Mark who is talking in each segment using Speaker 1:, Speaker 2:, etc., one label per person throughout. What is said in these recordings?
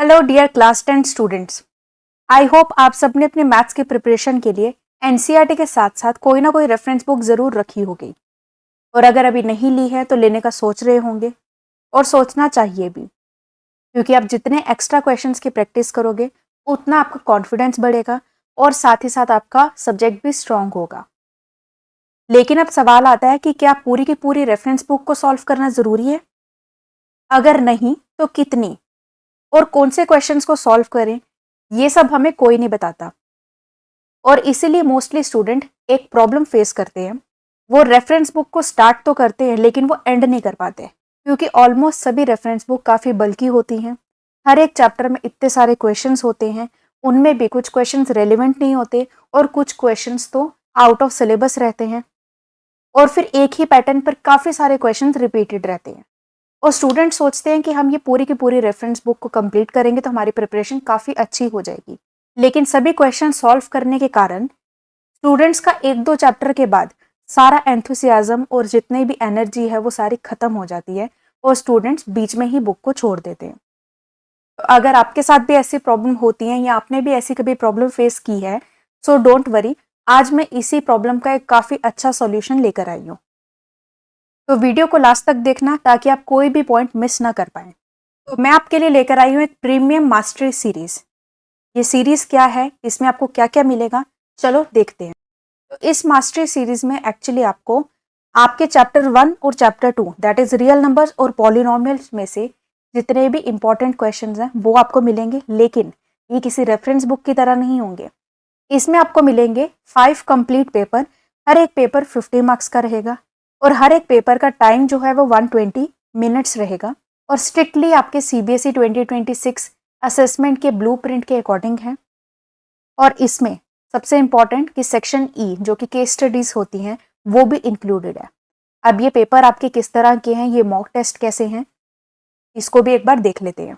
Speaker 1: Hello dear class 10 students. I hope आप सबने अपने मैथ्स की प्रिपरेशन के लिए एनसीईआरटी के साथ साथ कोई ना कोई रेफरेंस बुक जरूर रखी होगी, और अगर अभी नहीं ली है तो लेने का सोच रहे होंगे, और सोचना चाहिए भी, क्योंकि आप जितने एक्स्ट्रा क्वेश्चंस की प्रैक्टिस करोगे उतना आपका कॉन्फिडेंस बढ़ेगा और साथ ही साथ आपका सब्जेक्ट भी स्ट्रांग होगा। लेकिन अब सवाल आता है कि क्या पूरी की पूरी रेफरेंस बुक को सॉल्व करना जरूरी है? अगर नहीं तो कितनी और कौन से क्वेश्चंस को सॉल्व करें, ये सब हमें कोई नहीं बताता। और इसीलिए मोस्टली स्टूडेंट एक प्रॉब्लम फेस करते हैं, वो रेफरेंस बुक को स्टार्ट तो करते हैं लेकिन वो एंड नहीं कर पाते, क्योंकि ऑलमोस्ट सभी रेफरेंस बुक काफ़ी बल्कि होती हैं। हर एक चैप्टर में इतने सारे क्वेश्चंस होते हैं, उनमें भी कुछ क्वेश्चंस रेलिवेंट नहीं होते और कुछ क्वेश्चंस तो आउट ऑफ सिलेबस रहते हैं, और फिर एक ही पैटर्न पर काफ़ी सारे क्वेश्चंस रिपीटेड रहते हैं। और स्टूडेंट सोचते हैं कि हम ये पूरी की पूरी रेफरेंस बुक को कंप्लीट करेंगे तो हमारी प्रिपरेशन काफ़ी अच्छी हो जाएगी। लेकिन सभी क्वेश्चन सॉल्व करने के कारण स्टूडेंट्स का एक दो चैप्टर के बाद सारा एंथुसियाज्म और जितनी भी एनर्जी है वो सारी खत्म हो जाती है, और स्टूडेंट्स बीच में ही बुक को छोड़ देते हैं। तो अगर आपके साथ भी ऐसी प्रॉब्लम होती है या आपने भी ऐसी कभी प्रॉब्लम फेस की है, सो डोंट वरी, आज मैं इसी प्रॉब्लम का एक काफ़ी अच्छा सॉल्यूशन लेकर आई हूँ। तो वीडियो को लास्ट तक देखना ताकि आप कोई भी पॉइंट मिस ना कर पाए। तो मैं आपके लिए लेकर आई हूँ एक प्रीमियम मास्टरी सीरीज। ये सीरीज क्या है, इसमें आपको क्या क्या मिलेगा, चलो देखते हैं। तो इस मास्टरी सीरीज में एक्चुअली आपको आपके चैप्टर 1 और chapter 2 that is real numbers और पॉलिनोमियल्स में से जितने भी इंपॉर्टेंट क्वेश्चंस हैं वो आपको मिलेंगे, लेकिन ये किसी रेफरेंस बुक की तरह नहीं होंगे। इसमें आपको मिलेंगे 5 कंप्लीट पेपर। हर एक पेपर 50 मार्क्स का रहेगा, और हर एक पेपर का टाइम जो है वो 120 मिनट्स रहेगा, और स्ट्रिक्टली आपके सीबीएसई 2026 असेसमेंट के ब्लूप्रिंट के अकॉर्डिंग है। और इसमें सबसे इंपॉर्टेंट कि सेक्शन ई जो कि केस स्टडीज होती हैं वो भी इंक्लूडेड है। अब ये पेपर आपके किस तरह के हैं, ये मॉक टेस्ट कैसे हैं, इसको भी एक बार देख लेते हैं।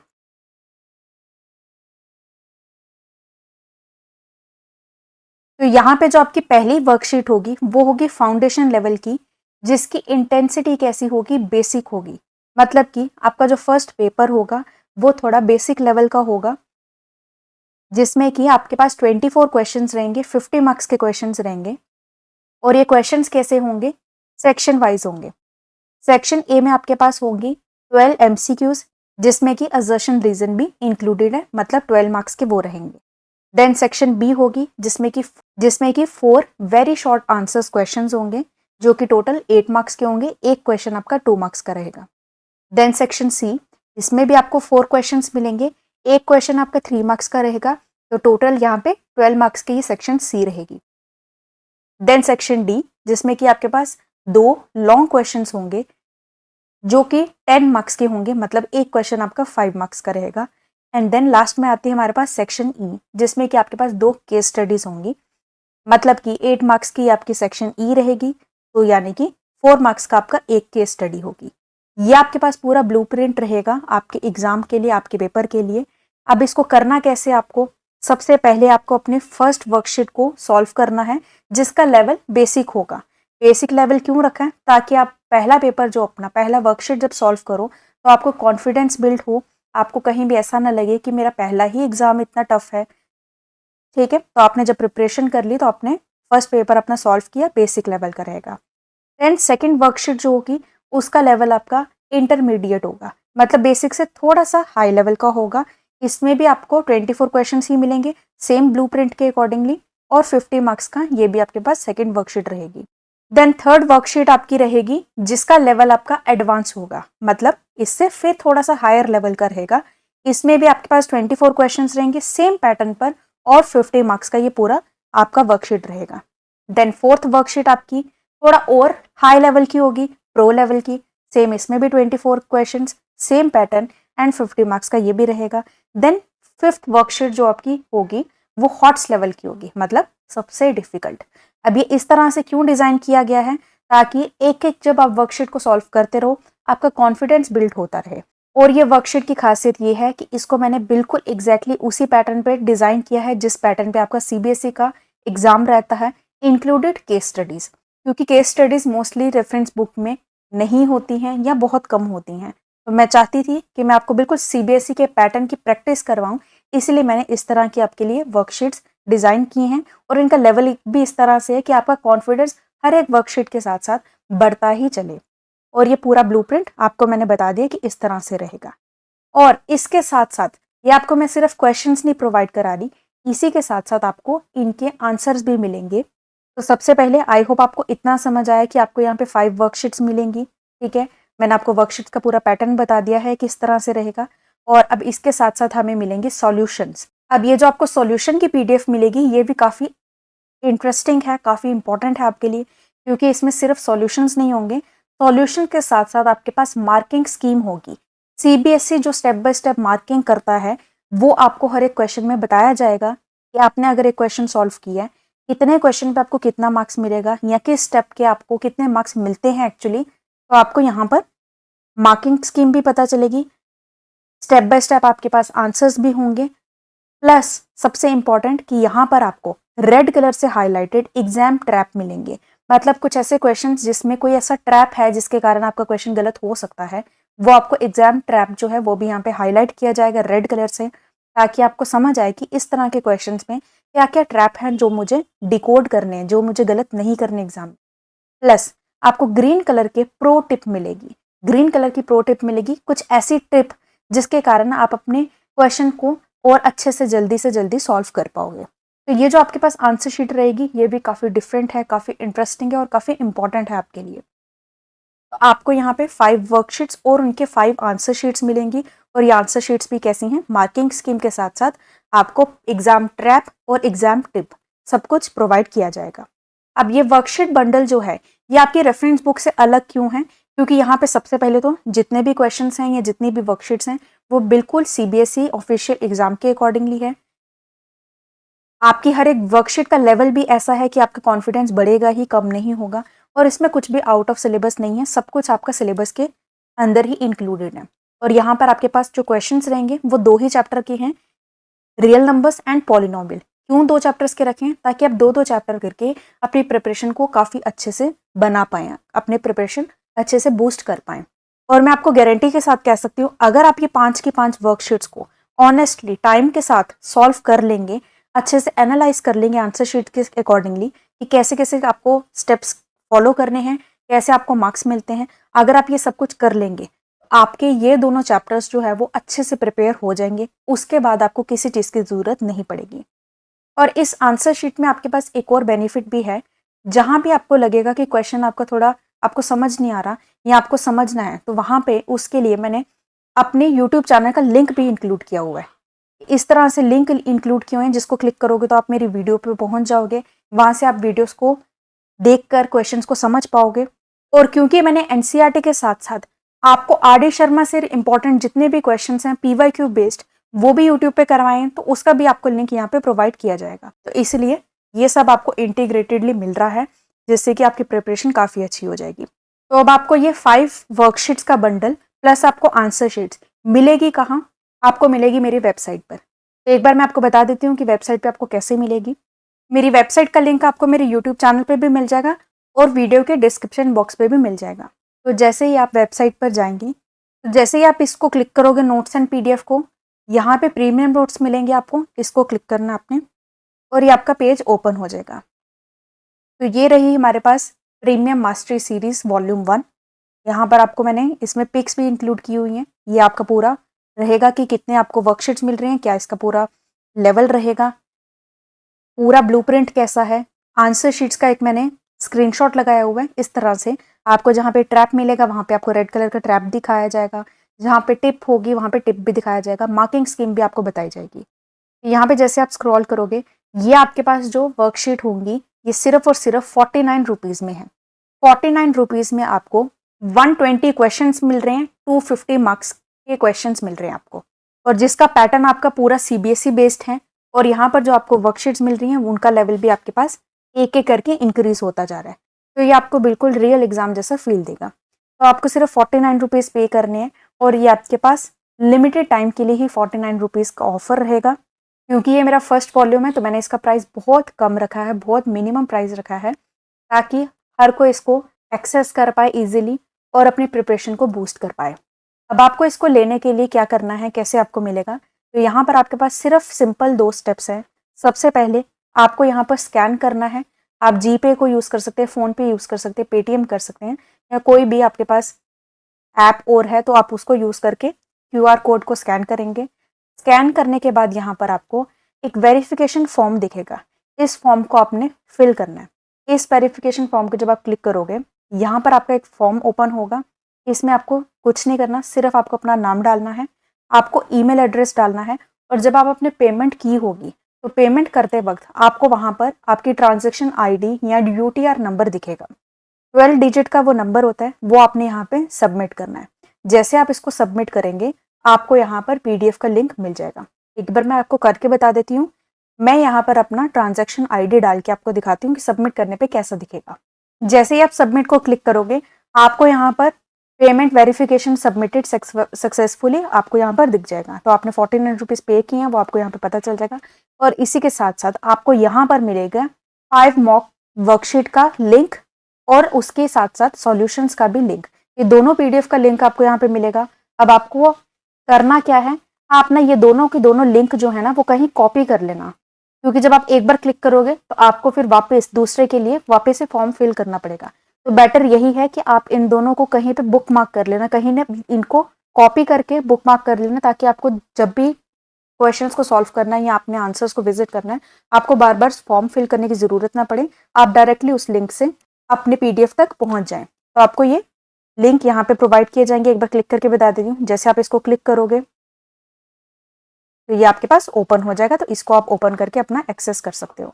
Speaker 1: तो यहाँ पे जो आपकी पहली वर्कशीट होगी वो होगी फाउंडेशन लेवल की, जिसकी इंटेंसिटी कैसी होगी, बेसिक होगी। मतलब कि आपका जो फर्स्ट पेपर होगा वो थोड़ा बेसिक लेवल का होगा, जिसमें कि आपके पास 24 क्वेश्चंस रहेंगे, 50 मार्क्स के क्वेश्चंस रहेंगे। और ये क्वेश्चंस कैसे होंगे, सेक्शन वाइज होंगे। सेक्शन ए में आपके पास होंगी 12 एमसीक्यूज, जिसमें कि असर्शन रीजन भी इंक्लूडेड है, मतलब 12 मार्क्स के वो रहेंगे। देन सेक्शन बी होगी जिसमें कि 4 वेरी शॉर्ट आंसर्स क्वेश्चंस होंगे, जो कि टोटल 8 मार्क्स के होंगे। एक क्वेश्चन आपका 2 मार्क्स का रहेगा। देन सेक्शन सी, इसमें भी आपको 4 क्वेश्चंस मिलेंगे, एक क्वेश्चन आपका 3 मार्क्स का रहेगा, तो टोटल यहाँ पे 12 मार्क्स की सेक्शन सी रहेगी। देन सेक्शन डी, जिसमें कि आपके पास 2 लॉन्ग क्वेश्चंस होंगे जो कि 10 मार्क्स के होंगे, मतलब एक क्वेश्चन आपका 5 मार्क्स का रहेगा। एंड देन लास्ट में आती है हमारे पास सेक्शन ई, जिसमें कि आपके पास 2 केस स्टडीज होंगी, मतलब कि 8 मार्क्स की आपकी सेक्शन ई रहेगी, तो यानी कि 4 मार्क्स का आपका एक केस स्टडी होगी। ये आपके पास पूरा ब्लूप्रिंट रहेगा आपके एग्जाम के लिए, आपके पेपर के लिए। अब इसको करना कैसे, आपको सबसे पहले आपको अपने फर्स्ट वर्कशीट को सॉल्व करना है, जिसका लेवल बेसिक होगा। बेसिक लेवल क्यों रखा है, ताकि आप पहला पेपर जो अपना पहला वर्कशीट जब सॉल्व करो तो आपको कॉन्फिडेंस बिल्ड हो, आपको कहीं भी ऐसा ना लगे कि मेरा पहला ही एग्जाम इतना टफ है। ठीक है, तो आपने जब प्रिपरेशन कर ली तो आपने फर्स्ट पेपर अपना सॉल्व किया, बेसिक लेवल का रहेगा। देन सेकंड वर्कशीट जो होगी उसका लेवल आपका इंटरमीडिएट होगा, मतलब बेसिक से थोड़ा सा हाई लेवल का होगा। इसमें भी आपको 24 क्वेश्चंस ही मिलेंगे सेम ब्लूप्रिंट के अकॉर्डिंगली, और 50 मार्क्स का ये भी आपके पास सेकंड वर्कशीट रहेगी। देन थर्ड वर्कशीट आपकी रहेगी जिसका लेवल आपका एडवांस होगा, मतलब इससे फिर थोड़ा सा हायर लेवल का रहेगा। इसमें भी आपके पास 24 क्वेश्चंस रहेंगे सेम पैटर्न पर, और 50 मार्क्स का ये पूरा आपका वर्कशीट रहेगा। देन फोर्थ वर्कशीट आपकी थोड़ा और हाई लेवल की होगी, प्रो लेवल की। सेम इसमें भी 24 questions same pattern and 50 marks का ये भी रहेगा। देन फिफ्थ वर्कशीट जो आपकी होगी वो हॉट्स लेवल की होगी, मतलब सबसे डिफिकल्ट। अब ये इस तरह से क्यों डिजाइन किया गया है, ताकि एक एक जब आप वर्कशीट को सॉल्व करते रहो आपका कॉन्फिडेंस बिल्ड होता रहे। और ये वर्कशीट की खासियत ये है कि इसको मैंने बिल्कुल एग्जैक्टली उसी पैटर्न पे डिजाइन किया है जिस पैटर्न पे आपका सीबीएसई का एग्जाम रहता है, इंक्लूडेड केस स्टडीज। क्योंकि case studies mostly reference book में नहीं होती हैं या बहुत कम होती हैं, तो मैं चाहती थी कि मैं आपको बिल्कुल सीबीएसई के पैटर्न की प्रैक्टिस करवाऊं, इसलिए मैंने इस तरह की आपके लिए वर्कशीट्स डिज़ाइन की हैं और इनका लेवल भी इस तरह से है कि आपका कॉन्फिडेंस हर एक वर्कशीट के साथ साथ बढ़ता ही चले। और ये पूरा ब्लूप्रिंट आपको मैंने बता दिया कि इस तरह से रहेगा। और इसके साथ-साथ ये आपको मैं सिर्फ क्वेश्चंस नहीं प्रोवाइड करा रही, इसी के साथ-साथ आपको इनके आंसर्स भी मिलेंगे। तो सबसे पहले आई होप आपको इतना समझ आया कि आपको यहाँ पे 5 वर्कशीट्स मिलेंगी, ठीक है? मैंने आपको वर्कशीट्स का पूरा पैटर्न बता दिया है किस तरह से रहेगा और अब इसके साथ-साथ हमें मिलेंगे सॉल्यूशंस। अब ये जो आपको सॉल्यूशन की पीडीएफ मिलेगी, ये भी काफ़ी इंटरेस्टिंग है, काफ़ी इंपॉर्टेंट है आपके लिए क्योंकि इसमें सिर्फ सॉल्यूशंस नहीं होंगे, सॉल्यूशन के साथ-साथ आपके पास मार्किंग स्कीम होगी। सीबीएसई जो स्टेप बाय स्टेप मार्किंग करता है, वो आपको हर एक क्वेश्चन में बताया जाएगा कि आपने अगर एक क्वेश्चन सॉल्व किया है, कितने क्वेश्चन पे आपको कितना मार्क्स मिलेगा या किस स्टेप के आपको कितने मार्क्स मिलते हैं एक्चुअली। तो आपको यहाँ पर मार्किंग स्कीम भी पता चलेगी, स्टेप बाय स्टेप आपके पास आंसर्स भी होंगे, प्लस सबसे इंपॉर्टेंट कि यहाँ पर आपको रेड कलर से हाईलाइटेड एग्जाम ट्रैप मिलेंगे। मतलब कुछ ऐसे क्वेश्चंस जिसमें कोई ऐसा ट्रैप है जिसके कारण आपका क्वेश्चन गलत हो सकता है, वो आपको एग्जाम ट्रैप जो है वो भी यहाँ पे हाईलाइट किया जाएगा रेड कलर से, ताकि आपको समझ आए कि इस तरह के क्वेश्चंस में क्या क्या ट्रैप हैं जो मुझे डिकोड करने हैं, जो मुझे गलत नहीं करने एग्जाम में। प्लस आपको ग्रीन कलर के प्रो टिप मिलेगी, ग्रीन कलर की प्रो टिप मिलेगी, कुछ ऐसी टिप जिसके कारण आप अपने क्वेश्चन को और अच्छे से जल्दी सॉल्व कर पाओगे। तो ये जो आपके पास आंसर शीट रहेगी, ये भी काफ़ी डिफरेंट है, काफ़ी इंटरेस्टिंग है और काफ़ी इंपॉर्टेंट है आपके लिए। तो आपको यहाँ पे 5 वर्कशीट्स और उनके 5 आंसर शीट्स मिलेंगी और ये आंसर शीट्स भी कैसी हैं, मार्किंग स्कीम के साथ साथ आपको एग्जाम ट्रैप और एग्जाम टिप सब कुछ प्रोवाइड किया जाएगा। अब ये वर्कशीट बंडल जो है, ये आपकी रेफरेंस बुक से अलग क्यों है? क्योंकि यहाँ पे सबसे पहले तो जितने भी क्वेश्चंस हैं या जितनी भी वर्कशीट्स हैं, वो बिल्कुल सीबीएसई ऑफिशियल एग्जाम के अकॉर्डिंगली है। आपकी हर एक वर्कशीट का लेवल भी ऐसा है कि आपका कॉन्फिडेंस बढ़ेगा ही, कम नहीं होगा और इसमें कुछ भी आउट ऑफ सिलेबस नहीं है, सब कुछ आपका सिलेबस के अंदर ही इंक्लूडेड है। और यहाँ पर आपके पास जो क्वेश्चंस रहेंगे वो 2 ही चैप्टर के हैं, रियल नंबर्स एंड पॉलिनोमियल। क्यों 2 चैप्टर्स के रखें? ताकि आप 2-2 चैप्टर करके अपनी प्रिपरेशन को काफ़ी अच्छे से बना पाएँ, अपने प्रिपरेशन अच्छे से बूस्ट कर पाएँ। और मैं आपको गारंटी के साथ कह सकती हूँ, अगर आप ये 5 की 5 वर्कशीट्स को ऑनेस्टली टाइम के साथ सॉल्व कर लेंगे, अच्छे से एनालाइज कर लेंगे आंसर शीट के अकॉर्डिंगली कि कैसे-कैसे आपको स्टेप्स फॉलो करने हैं, कैसे आपको मार्क्स मिलते हैं। अगर आप ये सब कुछ कर लेंगे, आपके ये दोनों चैप्टर्स जो है वो अच्छे से प्रिपेयर हो जाएंगे, उसके बाद आपको किसी चीज़ की ज़रूरत नहीं पड़ेगी। और इस आंसर शीट में आपके पास एक और बेनिफिट भी है, जहाँ भी आपको लगेगा कि क्वेश्चन आपका थोड़ा आपको समझ नहीं आ रहा या आपको समझना है, तो वहाँ पे उसके लिए मैंने अपने यूट्यूब चैनल का लिंक भी इंक्लूड किया हुआ है। इस तरह से लिंक इंक्लूड किए हुए हैं जिसको क्लिक करोगे तो आप मेरी वीडियो पे पहुँच जाओगे, वहाँ से आप वीडियोस को देखकर क्वेश्चंस को समझ पाओगे। और क्योंकि मैंने एनसीईआरटी के साथ-साथ आपको आर डी शर्मा से इम्पोर्टेंट जितने भी क्वेश्चंस हैं पीवाईक्यू बेस्ड, वो भी यूट्यूब पे करवाए हैं, तो उसका भी आपको लिंक यहाँ पे प्रोवाइड किया जाएगा। तो इसलिए ये सब आपको इंटीग्रेटेडली मिल रहा है, जिससे कि आपकी प्रिपरेशन काफ़ी अच्छी हो जाएगी। तो अब आपको ये 5 वर्कशीट्स का बंडल प्लस आपको आंसर शीट्स मिलेगी कहाँ? आपको मिलेगी मेरी वेबसाइट पर। तो एक बार मैं आपको बता देती हूँ कि वेबसाइट पे आपको कैसे मिलेगी। मेरी वेबसाइट का लिंक आपको मेरे यूट्यूब चैनल पे भी मिल जाएगा और वीडियो के डिस्क्रिप्शन बॉक्स पे भी मिल जाएगा। तो जैसे ही आप वेबसाइट पर जाएंगी, तो जैसे ही आप इसको क्लिक करोगे नोट्स एंड पीडीएफ को, यहाँ पे प्रीमियम नोट्स मिलेंगे आपको, इसको क्लिक करना आपने और ये आपका पेज ओपन हो जाएगा। तो ये रही हमारे पास प्रीमियम मास्टरी सीरीज वॉल्यूम 1। यहाँ पर आपको मैंने इसमें पिक्स भी इंक्लूड की हुई हैं। ये आपका पूरा रहेगा कि कितने आपको वर्कशीट्स मिल रहे हैं, क्या इसका पूरा लेवल रहेगा, पूरा ब्लूप्रिंट कैसा है। आंसर शीट्स का एक मैंने स्क्रीनशॉट लगाया हुआ है, इस तरह से आपको जहाँ पे ट्रैप मिलेगा वहाँ पे आपको रेड कलर का ट्रैप दिखाया जाएगा, जहाँ पे टिप होगी वहाँ पे टिप भी दिखाया जाएगा, मार्किंग स्कीम भी आपको बताई जाएगी। यहाँ पे जैसे आप स्क्रॉल करोगे, ये आपके पास जो वर्कशीट होंगी ये सिर्फ और सिर्फ 49 रुपीज़ में है। 49 रुपीज़ में आपको 120 क्वेश्चंस मिल रहे हैं, 250 मार्क्स के क्वेश्चंस मिल रहे हैं आपको, और जिसका पैटर्न आपका पूरा सीबीएसई बेस्ड है। और यहाँ पर जो आपको वर्कशीट्स मिल रही हैं उनका लेवल भी आपके पास एक एक करके इंक्रीज होता जा रहा है। तो ये आपको बिल्कुल रियल एग्जाम जैसा फील देगा। तो आपको सिर्फ 49 रुपीज़ पे करने हैं और ये आपके पास लिमिटेड टाइम के लिए ही 49 रुपीज़ का ऑफर रहेगा। क्योंकि ये मेरा फर्स्ट वॉल्यूम है तो मैंने इसका प्राइस बहुत कम रखा है, बहुत मिनिमम प्राइस रखा है, ताकि हर कोई इसको एक्सेस कर पाए इजीली और अपनी प्रिपरेशन को बूस्ट कर पाए। अब आपको इसको लेने के लिए क्या करना है, कैसे आपको मिलेगा, तो यहाँ पर आपके पास सिर्फ सिंपल 2 स्टेप्स हैं। सबसे पहले आपको यहाँ पर स्कैन करना है। आप जीपे को यूज़ कर सकते हैं, फ़ोनपे यूज़ कर सकते हैं, पेटीएम कर सकते हैं, या कोई भी आपके पास ऐप और है तो आप उसको यूज़ करके क्यूआर कोड को स्कैन करेंगे। स्कैन करने के बाद यहाँ पर आपको एक वेरिफिकेशन फॉर्म दिखेगा। इस फॉर्म को आपने फिल करना है। इस वेरिफिकेशन फॉर्म को जब आप क्लिक करोगे, यहाँ पर आपका एक फॉर्म ओपन होगा। इसमें आपको कुछ नहीं करना, सिर्फ आपको अपना नाम डालना है, आपको ईमेल एड्रेस डालना है, और जब आप अपने पेमेंट की होगी तो पेमेंट करते वक्त आपको वहाँ पर आपकी ट्रांजैक्शन आईडी या यूटीआर नंबर दिखेगा। 12 डिजिट का वो नंबर होता है, वो आपने यहाँ पे सबमिट करना है। जैसे आप इसको सबमिट करेंगे, आपको यहाँ पर पीडीएफ का लिंक मिल जाएगा। एक बार मैं आपको करके बता देती हूँ। मैं यहाँ पर अपना ट्रांजैक्शन आईडी डाल के आपको दिखाती हूँ कि सबमिट करने पे कैसा दिखेगा। जैसे ही आप सबमिट को क्लिक करोगे, आपको यहाँ पर पेमेंट वेरिफिकेशन सबमिटेड सक्सेसफुली आपको यहाँ पर दिख जाएगा। तो आपने 49 रुपीज़ पे किए हैं, वो आपको यहाँ पे पता चल जाएगा। और इसी के साथ साथ आपको यहाँ पर मिलेगा 5 मॉक वर्कशीट का लिंक, और उसके साथ साथ सॉल्यूशंस का भी लिंक। ये दोनों पीडीएफ का लिंक आपको यहाँ पे मिलेगा। अब आपको करना क्या है, आप ना ये दोनों के दोनों लिंक जो है ना वो कहीं कॉपी कर लेना, क्योंकि जब आप एक बार क्लिक करोगे तो आपको फिर वापस दूसरे के लिए वापस से फॉर्म फिल करना पड़ेगा। तो बेटर यही है कि आप इन दोनों को कहीं पे बुक मार्क कर लेना, कहीं ना इनको कॉपी करके बुक मार्क कर लेना, ताकि आपको जब भी क्वेश्चंस को सॉल्व करना है या अपने आंसर्स को विजिट करना है, आपको बार बार फॉर्म फिल करने की जरूरत ना पड़े। आप डायरेक्टली उस लिंक से अपने पीडीएफ तक पहुंच जाएं। तो आपको ये लिंक यहाँ पे प्रोवाइड किए जाएंगे। एक बार क्लिक करके बता देती हूँ। जैसे आप इसको क्लिक करोगे तो ये आपके पास ओपन हो जाएगा। तो इसको आप ओपन करके अपना एक्सेस कर सकते हो।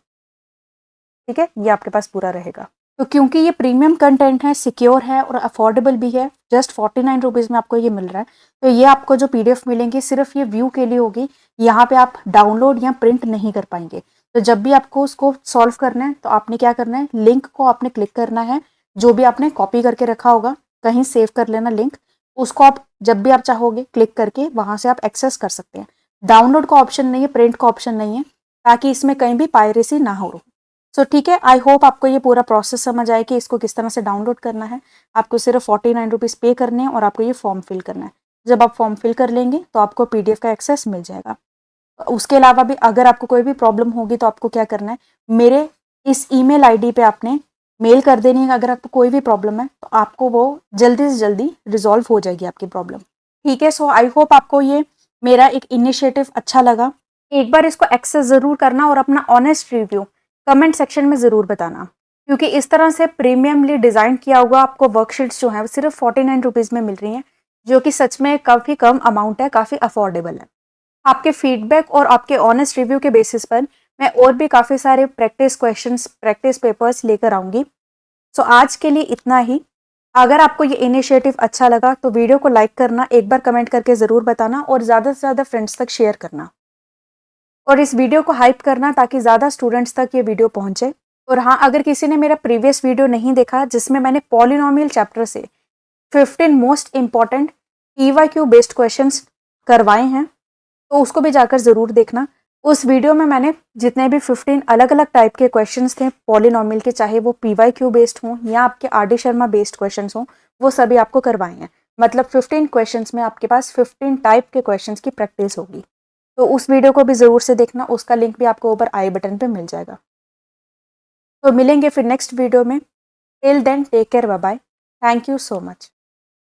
Speaker 1: ठीक है, ये आपके पास पूरा रहेगा। तो क्योंकि ये प्रीमियम कंटेंट है, सिक्योर है और अफोर्डेबल भी है, जस्ट 49 रुपीज़ में आपको ये मिल रहा है। तो ये आपको जो पीडीएफ मिलेंगे सिर्फ ये व्यू के लिए होगी। यहाँ पे आप डाउनलोड या प्रिंट नहीं कर पाएंगे। तो जब भी आपको उसको सॉल्व करना है तो आपने क्या करना है, लिंक को आपने क्लिक करना है। जो भी आपने कॉपी करके रखा होगा कहीं सेव कर लेना लिंक, उसको आप जब भी आप चाहोगे क्लिक करके वहां से आप एक्सेस कर सकते हैं। डाउनलोड का ऑप्शन नहीं है, प्रिंट का ऑप्शन नहीं है, ताकि इसमें कहीं भी पायरेसी ना हो। सो ठीक है, आई होप आपको ये पूरा प्रोसेस समझ आए कि इसको किस तरह से डाउनलोड करना है। आपको सिर्फ 49 रुपीज़ पे करने हैं और आपको ये फॉर्म फिल करना है। जब आप फॉर्म फिल कर लेंगे तो आपको पीडीएफ का एक्सेस मिल जाएगा। उसके अलावा भी अगर आपको कोई भी प्रॉब्लम होगी तो आपको क्या करना है, मेरे इस ईमेल आईडी पे आपने मेल कर देनी है। अगर आपको कोई भी प्रॉब्लम है तो आपको वो जल्दी से जल्दी रिजॉल्व हो जाएगी आपकी प्रॉब्लम। ठीक है, सो आई होप आपको ये मेरा एक इनिशिएटिव अच्छा लगा। एक बार इसको एक्सेस ज़रूर करना और अपना ऑनेस्ट रिव्यू कमेंट सेक्शन में ज़रूर बताना, क्योंकि इस तरह से प्रीमियमली डिज़ाइन किया हुआ आपको वर्कशीट्स जो हैं वो सिर्फ 49 रुपीज़ में मिल रही हैं, जो कि सच में काफ़ी कम अमाउंट है, काफ़ी अफोर्डेबल है। आपके फीडबैक और आपके ऑनेस्ट रिव्यू के बेसिस पर मैं और भी काफ़ी सारे प्रैक्टिस क्वेश्चंस, प्रैक्टिस पेपर्स लेकर आऊँगी। सो आज के लिए इतना ही। अगर आपको ये इनिशिएटिव अच्छा लगा तो वीडियो को लाइक करना, एक बार कमेंट करके ज़रूर बताना और ज़्यादा से ज़्यादा फ्रेंड्स तक शेयर करना, और इस वीडियो को हाइप करना ताकि ज़्यादा स्टूडेंट्स तक ये वीडियो पहुंचे। और हाँ, अगर किसी ने मेरा प्रीवियस वीडियो नहीं देखा जिसमें मैंने पॉलिनोमियल चैप्टर से 15 most important PYQ based questions करवाए हैं, तो उसको भी जाकर ज़रूर देखना। उस वीडियो में मैंने जितने भी 15 अलग अलग टाइप के क्वेश्चंस थे पॉलिनोमियल के, चाहे वो पीवाईक्यू बेस्ड हों या आपके आर.डी. शर्मा बेस्ड क्वेश्चंस हों, वो सभी आपको करवाए हैं। मतलब 15 क्वेश्चंस में आपके पास 15 टाइप के क्वेश्चंस की प्रैक्टिस होगी। तो उस वीडियो को भी ज़रूर से देखना, उसका लिंक भी आपको ऊपर आई बटन पे मिल जाएगा। तो मिलेंगे फिर नेक्स्ट वीडियो में। Till then take care, bye bye. Thank you so much.